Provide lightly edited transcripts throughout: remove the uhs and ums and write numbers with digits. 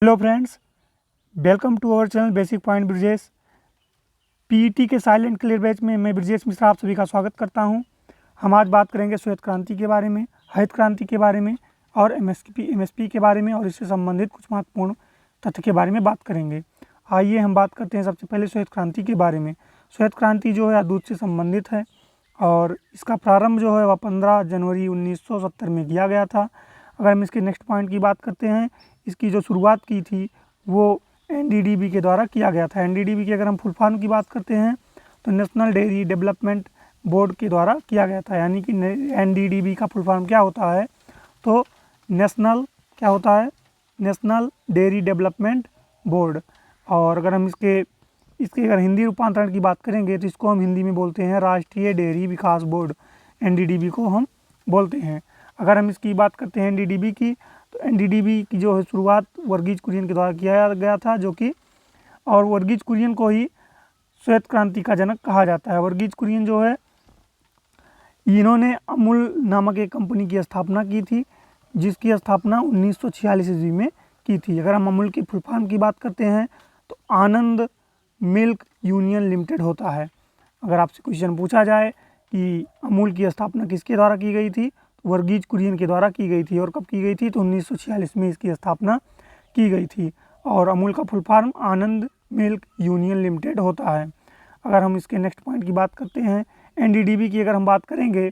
Hello friends, welcome to our channel basic point Brijesh. PET के silent clear batch में मैं ब्रिजेश मिश्रा आप सभी का स्वागत करता हूं। हम आज बात करेंगे श्वेत क्रांति के बारे में, हरित क्रांति के बारे में और एमएसपी के बारे में और इससे संबंधित कुछ महत्वपूर्ण तथ्य के बारे में बात करेंगे। आइए हम बात करते हैं सबसे पहले श्वेत क्रांति के बारे में। श्वेत क्रांति जो है दूध से संबंधित है और इसका प्रारंभ जो है वह 15 जनवरी 1970 में किया गया था। अगर हम इसके नेक्स्ट पॉइंट की बात करते हैं, इसकी जो शुरुआत की थी वो एनडीडीबी के द्वारा किया गया था। एनडीडीबी की अगर हम फुल फॉर्म की बात करते हैं तो नेशनल डेयरी डेवलपमेंट बोर्ड के द्वारा किया गया था। यानी कि एनडीडीबी का फुल फॉर्म क्या होता है, तो नेशनल डेयरी डेवलपमेंट बोर्ड। और अगर हम इसके अगर हिंदी रूपांतरण की बात करेंगे तो इसको हम हिंदी में बोलते हैं राष्ट्रीय डेयरी विकास बोर्ड, एनडीडीबी को हम बोलते हैं। अगर हम इसकी बात करते हैं एनडीडीबी की, तो एनडीडीबी की जो है शुरुआत वर्गीज कुरियन के द्वारा किया गया था, जो कि और वर्गीज कुरियन को ही श्वेत क्रांति का जनक कहा जाता है। वर्गीज कुरियन जो है इन्होंने अमूल नामक एक कंपनी की स्थापना की थी, जिसकी स्थापना 1946 ईस्वी में की थी। अगर हम अमूल की फुल फॉर्म की बात करते हैं तो आनंद मिल्क यूनियन लिमिटेड होता है। अगर आपसे क्वेश्चन पूछा जाए कि अमूल की स्थापना किसके द्वारा की गई थी, वर्गीज कुरियन के द्वारा की गई थी। और कब की गई थी, तो 1946 में इसकी स्थापना की गई थी। और अमूल का फुल फॉर्म आनंद मिल्क यूनियन लिमिटेड होता है। अगर हम इसके नेक्स्ट पॉइंट की बात करते हैं, एनडीडीबी की अगर हम बात करेंगे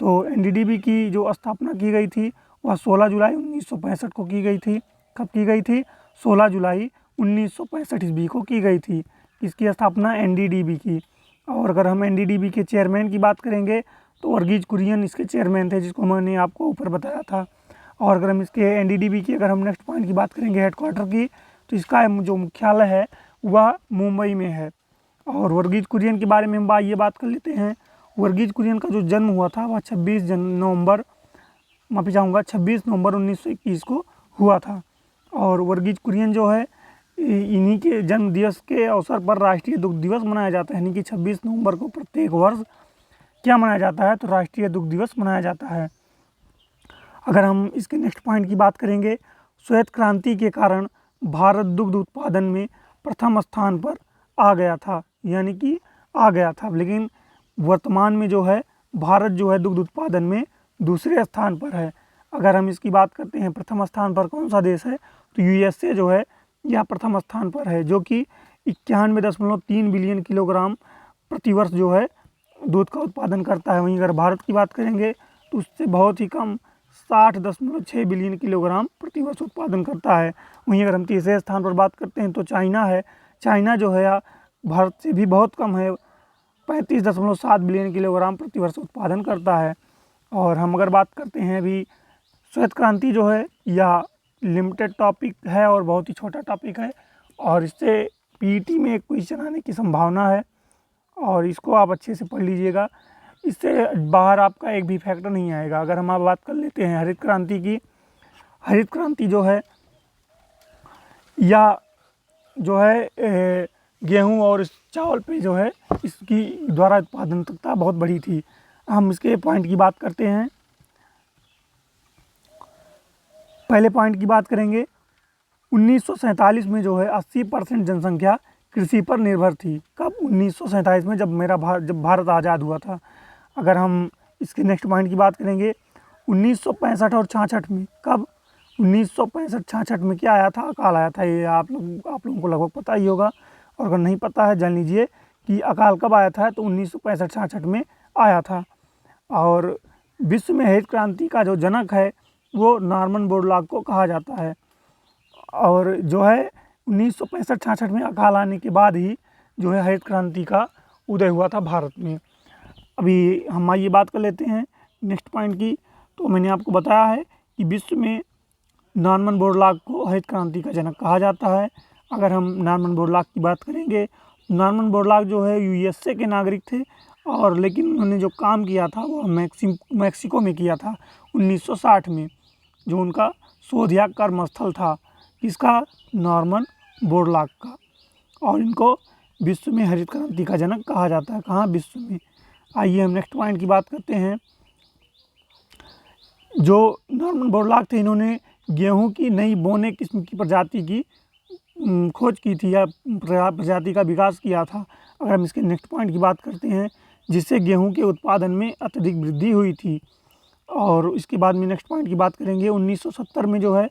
तो एनडीडीबी की जो स्थापना की गई थी वह 16 जुलाई 1965 को की गई थी। कब की गई थी, 16 जुलाई 1965 ईस्वी को की गई थी इसकी स्थापना एनडीडीबी की। और अगर हम एनडीडीबी के चेयरमैन की बात करेंगे तो वर्गीज कुरियन इसके चेयरमैन थे, जिसको मैंने आपको ऊपर बताया था। और अगर हम इसके एनडीडीबी की अगर हम नेक्स्ट पॉइंट की बात करेंगे हेडक्वार्टर की, तो इसका जो मुख्यालय है वह मुंबई में है। और वर्गीज कुरियन के बारे में हम ये बात कर लेते हैं। वर्गीज कुरियन का जो जन्म हुआ था वह 26 नवंबर 1921 को हुआ था। और वर्गीज कुरियन जो है इन्हीं के जन्म दिवस के अवसर पर राष्ट्रीय दुग्ध दिवस मनाया जाता है। यानी कि 26 नवंबर को प्रत्येक वर्ष क्या मनाया जाता है, तो राष्ट्रीय दुग्ध दिवस मनाया जाता है। अगर हम इसके नेक्स्ट पॉइंट की बात करेंगे, श्वेत क्रांति के कारण भारत दुग्ध उत्पादन में प्रथम स्थान पर आ गया था। यानी कि आ गया था, लेकिन वर्तमान में जो है भारत जो है दुग्ध उत्पादन में दूसरे स्थान पर है। अगर हम इसकी बात करते हैं प्रथम स्थान पर कौन सा देश है, तो यूएसए जो है यह प्रथम स्थान पर है, जो कि 91.3 बिलियन किलोग्राम प्रतिवर्ष जो है दूध का उत्पादन करता है। वहीं अगर भारत की बात करेंगे तो उससे बहुत ही कम 60.6 बिलियन किलोग्राम प्रतिवर्ष उत्पादन करता है। वहीं अगर हम तीसरे स्थान पर बात करते हैं तो चाइना है। चाइना जो है भारत से भी बहुत कम है, 35.7 बिलियन किलोग्राम प्रतिवर्ष उत्पादन करता है। और हम अगर बात करते हैं अभी श्वेत क्रांति जो है यह लिमिटेड टॉपिक है और बहुत ही छोटा टॉपिक है, और इससे पीईटी में एक क्वेश्चन आने की संभावना है और इसको आप अच्छे से पढ़ लीजिएगा। इससे बाहर आपका एक भी फैक्टर नहीं आएगा। अगर हम आप बात कर लेते हैं हरित क्रांति की, हरित क्रांति जो है या जो है गेहूं और चावल पे जो है इसकी द्वारा उत्पादकता बहुत बड़ी थी। हम इसके पॉइंट की बात करते हैं। पहले पॉइंट की बात करेंगे, 1947 में जो है 80% जनसंख्या कृषि पर निर्भर थी। कब, 1947 में, जब भारत आज़ाद हुआ था। अगर हम इसके नेक्स्ट पॉइंट की बात करेंगे 1965 और 66 में, कब, 1965-66 में क्या आया था, अकाल आया था। ये आप लोगों को लगभग पता ही होगा, और अगर नहीं पता है जान लीजिए कि अकाल कब आया था, तो 1965-66 में आया था। और विश्व में हरित क्रांति का जो जनक है वो नॉर्मन बोरलॉग को कहा जाता है। और जो है 1965-66 में अकाल आने के बाद ही जो है हरित क्रांति का उदय हुआ था भारत में। अभी हम ये बात कर लेते हैं नेक्स्ट पॉइंट की। तो मैंने आपको बताया है कि विश्व में नॉर्मन बोरलॉग को हरित क्रांति का जनक कहा जाता है। अगर हम नॉर्मन बोरलॉग की बात करेंगे, नॉर्मन बोरलॉग जो है यूएसए के नागरिक थे, और लेकिन उन्होंने जो काम किया था वो मैक्सिको में किया था 1960 में, जो उनका शोध या कर्मस्थल था किसका, नॉर्मन बोरलॉग का। और इनको विश्व में हरित क्रांति का जनक कहा जाता है। कहाँ, विश्व में। आइए हम नेक्स्ट पॉइंट की बात करते हैं। जो नॉर्मन बोरलॉग थे इन्होंने गेहूं की नई बोने किस्म की प्रजाति की खोज की थी या प्रजाति का विकास किया था। अगर हम इसके नेक्स्ट पॉइंट की बात करते हैं, जिससे गेहूं के उत्पादन में अत्यधिक वृद्धि हुई थी। और इसके बाद में नेक्स्ट पॉइंट की बात करेंगे, 1970 में जो है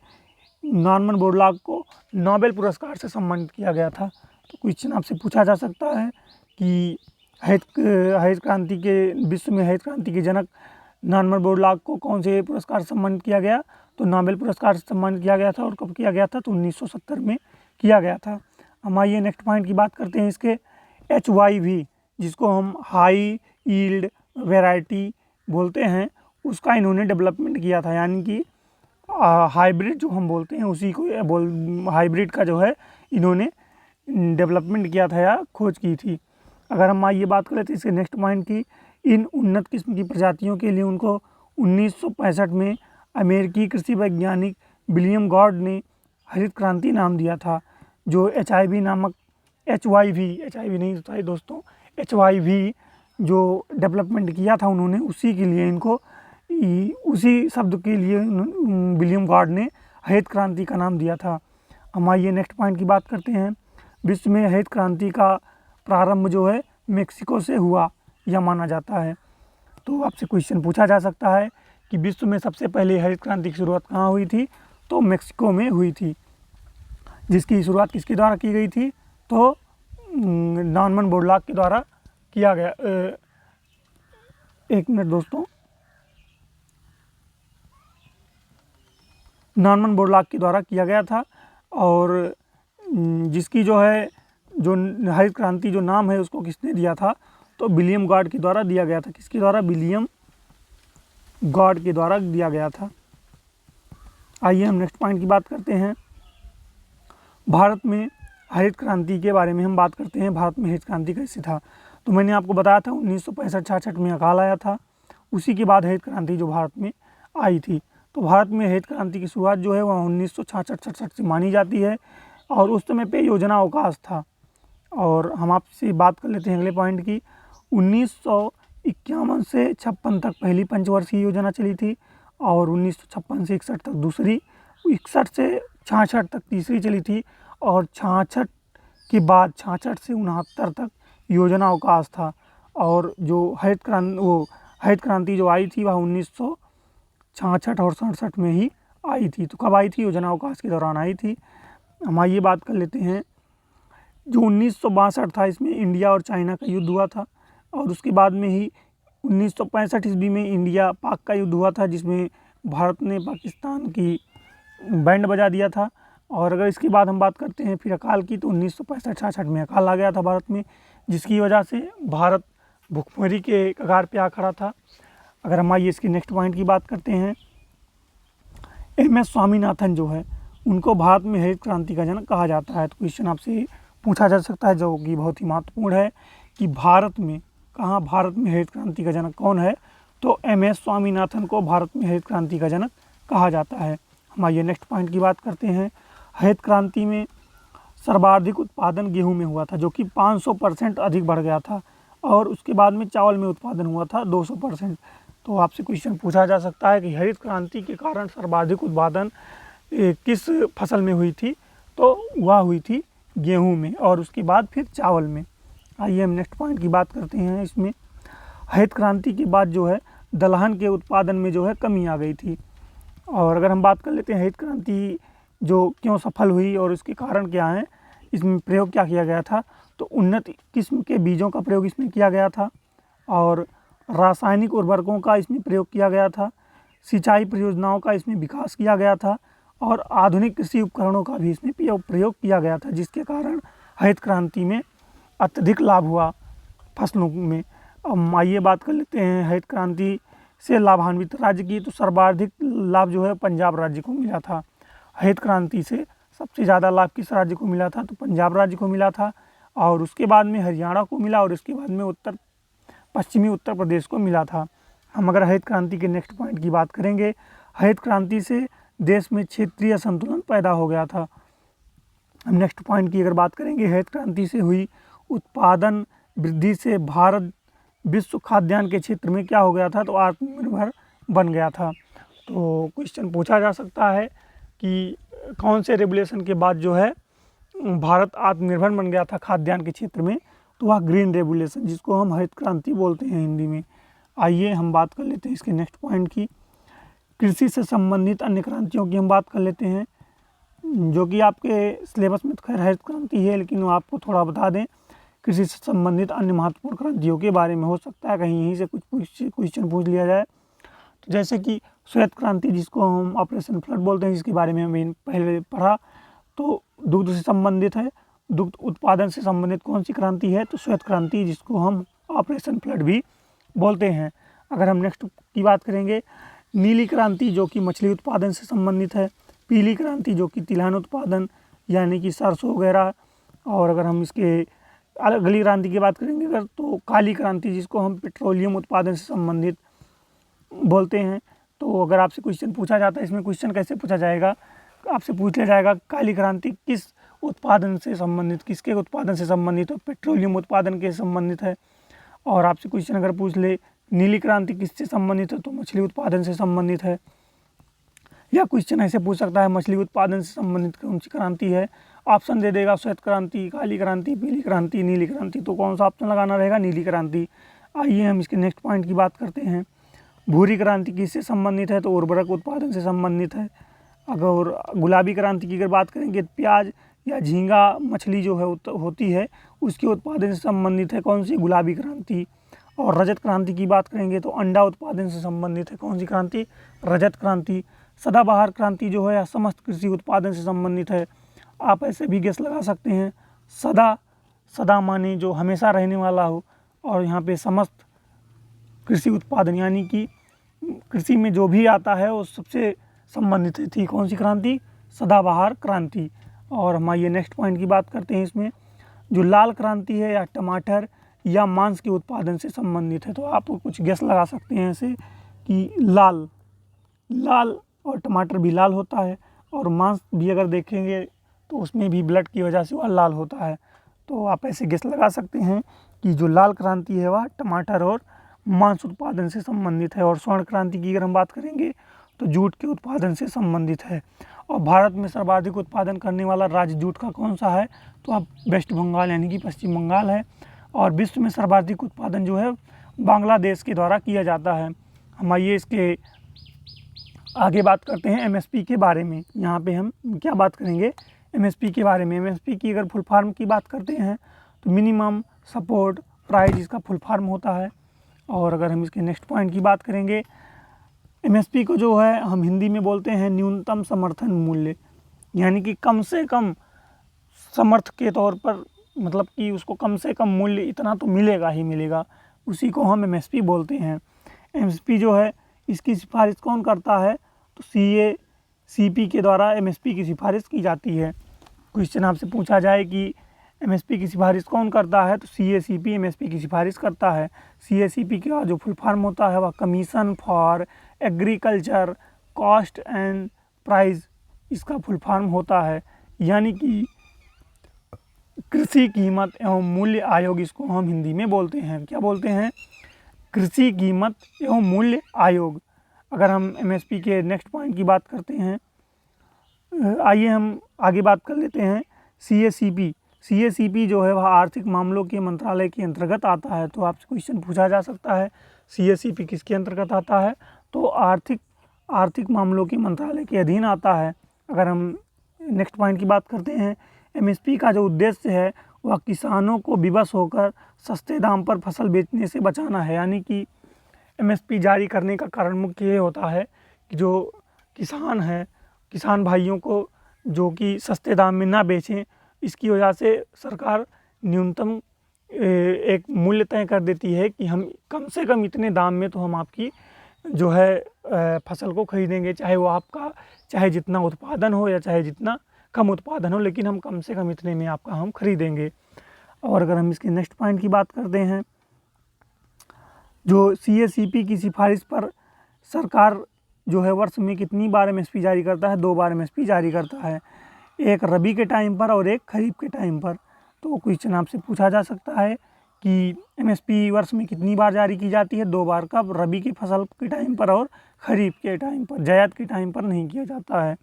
नॉर्मन बोरलॉग को नोबेल पुरस्कार से सम्मानित किया गया था। तो क्वेश्चन आपसे पूछा जा सकता है कि हरित क्रांति के विश्व में हरित क्रांति के जनक नॉर्मन बोरलॉग को कौन से पुरस्कार से सम्मानित किया गया? तो नोबेल पुरस्कार से सम्मानित किया गया था। और कब किया गया था? तो 1970 में किया गया था। हम आइए नेक्स्ट पॉइंट की बात करते हैं इसके, HYV जिसको हम हाई यील्ड वैरायटी बोलते हैं, उसका इन्होंने डेवलपमेंट किया था। यानी कि हाइब्रिड जो हम बोलते हैं उसी को हाइब्रिड का जो है इन्होंने डेवलपमेंट किया था या खोज की थी। अगर हम ये बात करें तो इसके नेक्स्ट पॉइंट की, इन उन्नत किस्म की प्रजातियों के लिए उनको 1965 में अमेरिकी कृषि वैज्ञानिक विलियम गॉड ने हरित क्रांति नाम दिया था। जो HIV नामक HYV नहीं होता है दोस्तों, HYV जो डेवलपमेंट किया था उन्होंने, उसी के लिए इनको उसी शब्द के लिए विलियम गॉड ने हरित क्रांति का नाम दिया था। हम आइए नेक्स्ट पॉइंट की बात करते हैं। विश्व में हरित क्रांति का प्रारंभ जो है मेक्सिको से हुआ यह माना जाता है। तो आपसे क्वेश्चन पूछा जा सकता है कि विश्व में सबसे पहले हरित क्रांति की शुरुआत कहाँ हुई थी? तो मेक्सिको में हुई थी। जिसकी शुरुआत किसके द्वारा की गई थी? तो नॉर्मन बोरलॉग के द्वारा किया गया। एक मिनट दोस्तों, नॉर्मन बोरलॉग के द्वारा किया गया था। और जिसकी जो है जो हरित क्रांति जो नाम है उसको किसने दिया था? तो विलियम गॉड के द्वारा दिया गया था। किसके द्वारा? विलियम गॉड के द्वारा दिया गया था। आइए हम नेक्स्ट पॉइंट की बात करते हैं। भारत में हरित क्रांति के बारे में हम बात करते हैं। भारत में हरित क्रांति कैसे था? तो मैंने आपको बताया था 1965-66 में अकाल आया था, उसी के बाद हरित क्रांति जो भारत में आई थी। तो भारत में हरित क्रांति की शुरुआत जो है वह 1966-67 से मानी जाती है। और उस समय पे योजना अवकाश था। और हम आपसे बात कर लेते हैं अगले पॉइंट की। 1951 से 56 तक पहली पंचवर्षीय योजना चली थी, और 1956 से 61 तक दूसरी, 61 से 66 तक तीसरी चली थी, और 66 के बाद 66 से 69 तक योजना अवकाश था। और जो हरित क्रांति जो आई थी वह 1966 और 67 में ही आई थी। तो कब आई थी? योजना अवकाश के दौरान आई थी। हम ये बात कर लेते हैं, जो 1962 था इसमें इंडिया और चाइना का युद्ध हुआ था। और उसके बाद में ही 1965 ईस्वी में इंडिया पाक का युद्ध हुआ था, जिसमें भारत ने पाकिस्तान की बैंड बजा दिया था। और अगर इसके बाद हम बात करते हैं फिर अकाल की, तो 1965-66 में अकाल आ गया था भारत में, जिसकी वजह से भारत भुखमरी के कगार पे आ खड़ा था। अगर हम आइए इसकी नेक्स्ट पॉइंट की बात करते हैं, MS स्वामीनाथन जो है उनको भारत में हरित क्रांति का जनक कहा जाता है। तो क्वेश्चन आपसे पूछा जा सकता है जो कि बहुत ही महत्वपूर्ण है कि भारत में हरित क्रांति का जनक कौन है? तो MS स्वामीनाथन को भारत में हरित क्रांति का जनक कहा जाता है। हम आइए नेक्स्ट पॉइंट की बात करते हैं। हरित क्रांति में सर्वाधिक उत्पादन गेहूं में हुआ था, जो कि 500% अधिक बढ़ गया था। और उसके बाद में चावल में उत्पादन हुआ था 200%। तो आपसे क्वेश्चन पूछा जा सकता है कि हरित क्रांति के कारण सर्वाधिक उत्पादन किस फसल में हुई थी? तो वह हुई थी गेहूं में, और उसके बाद फिर चावल में। आइए हम नेक्स्ट पॉइंट की बात करते हैं। इसमें हरित क्रांति के बाद जो है दलहन के उत्पादन में जो है कमी आ गई थी। और अगर हम बात कर लेते हैं हरित क्रांति जो क्यों सफल हुई और इसके कारण क्या हैं, इसमें प्रयोग क्या किया गया था? तो उन्नत किस्म के बीजों का प्रयोग इसमें किया गया था, और रासायनिक उर्वरकों का इसमें प्रयोग किया गया था, सिंचाई परियोजनाओं का इसमें विकास किया गया था, और आधुनिक कृषि उपकरणों का भी इसमें प्रयोग किया गया था, जिसके कारण हरित क्रांति में अत्यधिक लाभ हुआ फसलों में। अब आइए बात कर लेते हैं हरित क्रांति से लाभान्वित राज्य की। तो सर्वाधिक लाभ जो है पंजाब राज्य को मिला था। हरित क्रांति से सबसे ज़्यादा लाभ किस राज्य को मिला था? तो पंजाब राज्य को मिला था, और उसके बाद में हरियाणा को मिला, और उसके बाद में पश्चिमी उत्तर प्रदेश को मिला था। हम अगर हरित क्रांति के नेक्स्ट पॉइंट की बात करेंगे, हरित क्रांति से देश में क्षेत्रीय संतुलन पैदा हो गया था। हम नेक्स्ट पॉइंट की अगर बात करेंगे, हरित क्रांति से हुई उत्पादन वृद्धि से भारत विश्व खाद्यान्न के क्षेत्र में क्या हो गया था? तो आत्मनिर्भर बन गया था। तो क्वेश्चन पूछा जा सकता है कि कौन से रेगुलेशन के बाद जो है भारत आत्मनिर्भर बन गया था खाद्यान्न के क्षेत्र में, तो वह ग्रीन रेगुलेशन, जिसको हम हरित क्रांति बोलते हैं हिंदी में। आइए हम बात कर लेते हैं इसके नेक्स्ट पॉइंट की। कृषि से संबंधित अन्य क्रांतियों की हम बात कर लेते हैं, जो कि आपके सिलेबस में तो खैर हरित क्रांति है, लेकिन वो आपको थोड़ा बता दें कृषि से संबंधित अन्य महत्वपूर्ण क्रांतियों के बारे में। हो सकता है कहीं यहीं से कुछ क्वेश्चन पूछ लिया जाए। तो जैसे कि श्वेत क्रांति, जिसको हम ऑपरेशन फ्लड बोलते हैं, जिसके बारे में हमने पहले पढ़ा, तो दुग्ध से संबंधित है। दुग्ध उत्पादन से संबंधित कौन सी क्रांति है? तो श्वेत क्रांति, जिसको हम ऑपरेशन फ्लड भी बोलते हैं। अगर हम नेक्स्ट की बात करेंगे, नीली क्रांति जो कि मछली उत्पादन से संबंधित है। पीली क्रांति जो कि तिलहन उत्पादन यानी कि सरसों वगैरह। और अगर हम इसके अगली क्रांति की बात करेंगे अगर, तो काली क्रांति, जिसको हम पेट्रोलियम उत्पादन से संबंधित बोलते हैं। तो अगर आपसे क्वेश्चन पूछा जाता है, इसमें क्वेश्चन कैसे पूछा जाएगा, आपसे पूछ लिया जाएगा काली क्रांति किस उत्पादन से संबंधित, किसके उत्पादन से संबंधित है? पेट्रोलियम उत्पादन के संबंधित है। और आपसे क्वेश्चन अगर पूछ ले नीली क्रांति किससे संबंधित है, तो मछली उत्पादन से संबंधित है। या क्वेश्चन ऐसे पूछ सकता है मछली उत्पादन से संबंधित कौन सी क्रांति है? ऑप्शन दे देगा, श्वेत क्रांति, काली क्रांति, पीली क्रांति, नीली क्रांति। तो कौन सा ऑप्शन लगाना रहेगा? नीली क्रांति। आइए हम इसके नेक्स्ट पॉइंट की बात करते हैं। भूरी क्रांति किससे संबंधित है? तो उर्वरक उत्पादन से संबंधित है। अगर गुलाबी क्रांति की अगर बात करेंगे, प्याज या झींगा मछली जो है होती है, उसके उत्पादन से संबंधित है कौन सी? गुलाबी क्रांति। और रजत क्रांति की बात करेंगे तो अंडा उत्पादन से संबंधित है कौन सी क्रांति? रजत क्रांति। सदाबहार क्रांति जो है समस्त कृषि उत्पादन से संबंधित है। आप ऐसे भी गेस लगा सकते हैं, सदा माने जो हमेशा रहने वाला हो, और यहाँ पे समस्त कृषि उत्पादन यानी कि कृषि में जो भी आता है वो सबसे संबंधित थी कौन सी क्रांति? सदाबहार क्रांति। और हम आइए नेक्स्ट पॉइंट की बात करते हैं। इसमें जो लाल क्रांति है या टमाटर या मांस के उत्पादन से संबंधित है। तो आप कुछ गेस लगा सकते हैं ऐसे कि लाल और टमाटर भी लाल होता है, और मांस भी अगर देखेंगे तो उसमें भी ब्लड की वजह से वह लाल होता है। तो आप ऐसे गेस लगा सकते हैं कि जो लाल क्रांति है वह टमाटर और मांस उत्पादन से संबंधित है। और स्वर्ण क्रांति की अगर हम बात करेंगे तो जूट के उत्पादन से संबंधित है। और भारत में सर्वाधिक उत्पादन करने वाला राज्य जूट का कौन सा है? तो अब वेस्ट बंगाल यानी कि पश्चिम बंगाल है। और विश्व में सर्वाधिक उत्पादन जो है बांग्लादेश के द्वारा किया जाता है। हम आइए इसके आगे बात करते हैं एमएसपी के बारे में। यहाँ पे हम क्या बात करेंगे? एमएसपी के बारे में। एमएसपी की अगर फुल फॉर्म की बात करते हैं तो मिनिमम सपोर्ट प्राइस इसका फुल फॉर्म होता है। और अगर हम इसके नेक्स्ट पॉइंट की बात करेंगे, एमएसपी को जो है हम हिंदी में बोलते हैं न्यूनतम समर्थन मूल्य, यानी कि कम से कम समर्थ के तौर पर, मतलब कि उसको कम से कम मूल्य इतना तो मिलेगा ही मिलेगा, उसी को हम एमएसपी बोलते हैं। एमएसपी जो है इसकी सिफारिश कौन करता है? तो सीएसीपी के द्वारा एमएसपी की सिफारिश की जाती है। क्वेश्चन आपसे पूछा जाए कि एमएसपी की सिफारिश कौन करता है? तो सीएसीपी एमएसपी की सिफारिश करता है। सीएसीपी का जो फुल फॉर्म होता है वह commission for agriculture cost and price इसका फुल फॉर्म होता है, यानी कि कृषि कीमत एवं मूल्य आयोग इसको हम हिंदी में बोलते हैं। क्या बोलते हैं? कृषि कीमत एवं मूल्य आयोग। अगर हम एमएसपी के नेक्स्ट पॉइंट की बात करते हैं, आइए हम आगे बात कर लेते हैं सीएसीपी। सीएसीपी जो है वह आर्थिक मामलों के मंत्रालय के अंतर्गत आता है। तो आपसे क्वेश्चन पूछा जा सकता है सीएसीपी किसके अंतर्गत आता है? तो आर्थिक मामलों के मंत्रालय के अधीन आता है। अगर हम नेक्स्ट पॉइंट की बात करते हैं, एमएसपी का जो उद्देश्य है वह किसानों को विवश होकर सस्ते दाम पर फसल बेचने से बचाना है। यानी कि एमएसपी जारी करने का कारण मुख्य ये होता है कि जो किसान हैं, किसान भाइयों को जो कि सस्ते दाम में ना बेचें, इसकी वजह से सरकार न्यूनतम एक मूल्य तय कर देती है कि हम कम से कम इतने दाम में तो हम आपकी जो है फसल को खरीदेंगे, चाहे वो आपका चाहे जितना उत्पादन हो या चाहे जितना कम उत्पादन हो, लेकिन हम कम से कम इतने में आपका हम खरीदेंगे। और अगर हम इसके नेक्स्ट पॉइंट की बात करते हैं, जो सीएसीपी की सिफारिश पर सरकार जो है वर्ष में कितनी बार एमएसपी जारी करता है? 2 बार एमएसपी जारी करता है, एक रबी के टाइम पर और एक खरीफ के टाइम पर। तो क्वेश्चन आपसे पूछा जा सकता है कि एमएसपी वर्ष में कितनी बार जारी की जाती है? 2 बार। कब? रबी की फसल के टाइम पर और खरीफ के टाइम पर, जायद के टाइम पर नहीं किया जाता है।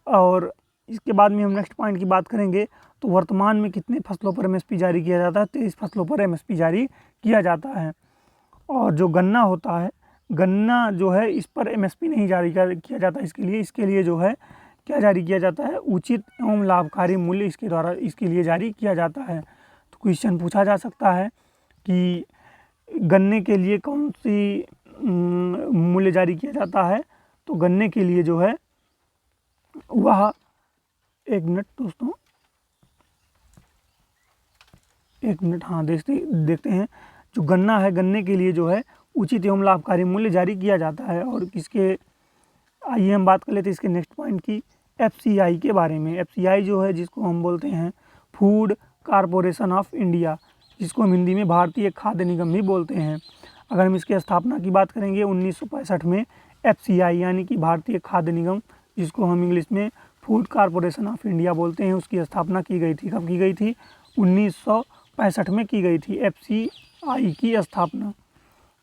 और इसके बाद में हम नेक्स्ट पॉइंट की बात करेंगे तो वर्तमान में कितने फसलों पर एमएसपी जारी किया जाता है? 23 फसलों पर एमएसपी जारी किया जाता है। और जो गन्ना होता है, गन्ना जो है इस पर एमएसपी नहीं जारी किया जाता। इसके लिए जो है क्या जारी किया जाता है? उचित एवं लाभकारी मूल्य इसके लिए जारी किया जाता है। तो क्वेश्चन पूछा जा सकता है कि गन्ने के लिए कौन सी मूल्य जारी किया जाता है? तो गन्ने के लिए जो है वह, एक मिनट दोस्तों, एक मिनट, हाँ देखते हैं। जो गन्ना है, गन्ने के लिए जो है उचित एवं लाभकारी मूल्य जारी किया जाता है। और किसके, आइए हम बात कर लेते हैं इसके नेक्स्ट पॉइंट की, एफसीआई के बारे में। एफसीआई जो है जिसको हम बोलते हैं फूड कॉरपोरेशन ऑफ इंडिया, जिसको हम हिंदी में भारतीय खाद्य निगम भी बोलते हैं। अगर हम इसकी स्थापना की बात करेंगे 1965 में एफसीआई यानी कि भारतीय खाद्य निगम, जिसको हम इंग्लिश में फूड कॉरपोरेशन ऑफ इंडिया बोलते हैं, उसकी स्थापना की गई थी। कब की गई थी? 1965 में की गई थी एफसीआई की स्थापना।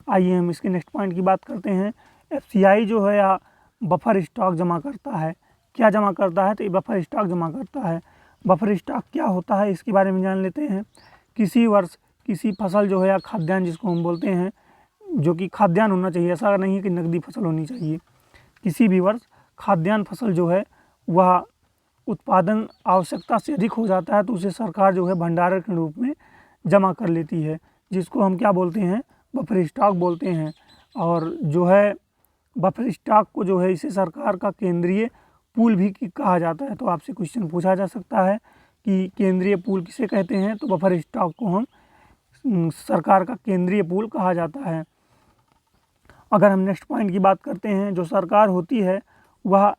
आइए हम इसके नेक्स्ट पॉइंट की बात करते हैं। एफसीआई जो है बफर स्टॉक जमा करता है। क्या जमा करता है? तो ये बफर स्टॉक जमा करता है। बफर स्टॉक क्या होता है इसके बारे में जान लेते हैं। किसी वर्ष किसी फसल जो है या खाद्यान्न जिसको हम बोलते हैं, जो कि खाद्यान्न होना चाहिए, ऐसा नहीं है कि नकदी फसल होनी चाहिए। किसी भी वर्ष खाद्यान्न फसल जो है वह उत्पादन आवश्यकता से अधिक हो जाता है तो उसे सरकार जो है भंडारण के रूप में जमा कर लेती है, जिसको हम क्या बोलते हैं? बफर स्टॉक बोलते हैं। और जो है बफर स्टॉक को जो है इसे सरकार का केंद्रीय पूल भी कहा जाता है। तो आपसे क्वेश्चन पूछा जा सकता है कि केंद्रीय पूल किसे कहते हैं? तो बफर स्टॉक को हम सरकार का केंद्रीय पूल कहा जाता है। अगर हम नेक्स्ट पॉइंट की बात करते हैं, जो सरकार होती है वह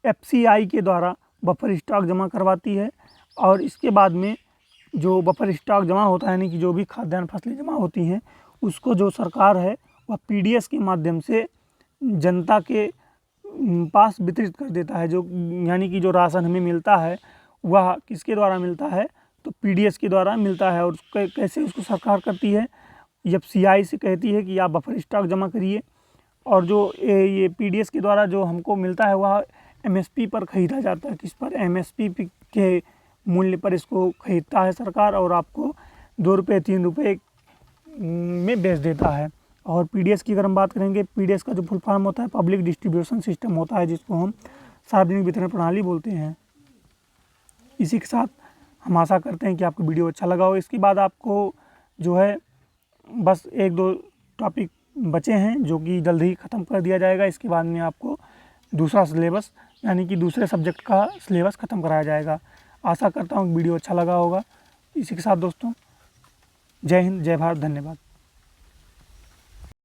एफसीआई के द्वारा बफर स्टॉक जमा करवाती है। और इसके बाद में जो बफर स्टॉक जमा होता है, यानी कि जो भी खाद्यान्न फसलें जमा होती हैं, उसको जो सरकार है वह पीडीएस के माध्यम से जनता के पास वितरित कर देता है। जो यानी कि जो राशन हमें मिलता है वह किसके द्वारा मिलता है? तो पीडीएस के द्वारा मिलता है। और कैसे उसको सरकार करती है? एफसीआई से कहती है कि आप बफर स्टॉक जमा करिए, और जो ये पीडीएस के द्वारा जो हमको मिलता है वह एमएसपी पर ख़रीदा जाता है। किस पर? एमएसपी के मूल्य पर इसको खरीदता है सरकार, और आपको 2 रुपये 3 रुपये में बेच देता है। और पीडीएस की अगर हम बात करेंगे, पीडीएस का जो फुल फॉर्म होता है पब्लिक डिस्ट्रीब्यूशन सिस्टम होता है, जिसको हम सार्वजनिक वितरण प्रणाली बोलते हैं। इसी के साथ हम आशा करते हैं कि आपको वीडियो अच्छा लगा हो। इसके बाद आपको जो है बस 1-2 टॉपिक बचे हैं जो कि जल्द ही ख़त्म कर दिया जाएगा। इसके बाद में आपको दूसरा सिलेबस यानी कि दूसरे सब्जेक्ट का सिलेबस ख़त्म कराया जाएगा। आशा करता हूँ वीडियो अच्छा लगा होगा। इसी के साथ दोस्तों, जय हिंद, जय भारत, धन्यवाद।